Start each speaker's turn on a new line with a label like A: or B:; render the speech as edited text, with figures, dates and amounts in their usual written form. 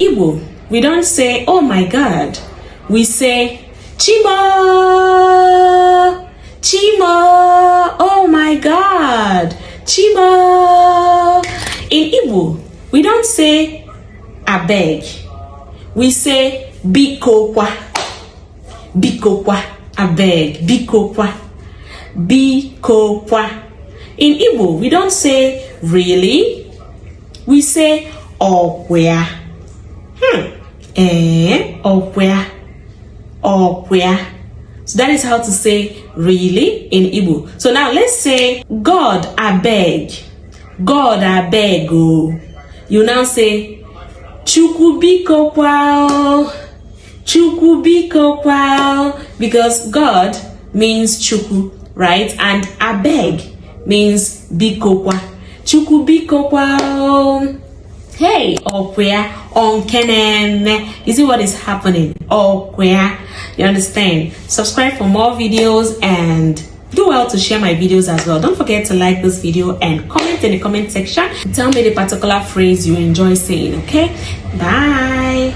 A: Igbo, we don't say, oh my God. We say, Chimo, Chimo, oh my God, Chimo. In Igbo, we don't say, abeg. We say, bikokwa, bikokwa, abeg, bikokwa, bikokwa. In Igbo, we don't say, really. We say, where. Where. So that is how to say really in Igbo. So now let's say God I beg. God I beg. Oh. You now say Chukwu biko kwa. Chukwu biko kwa. Because God means Chukwu, right? And I beg means biko kwa. Chukwu biko kwa. Hey, where on Kenen. You see what is happening? Where? You understand? Subscribe for more videos and do well to share my videos as well. Don't forget to like this video and comment in the comment section. Tell me the particular phrase you enjoy saying, okay? Bye.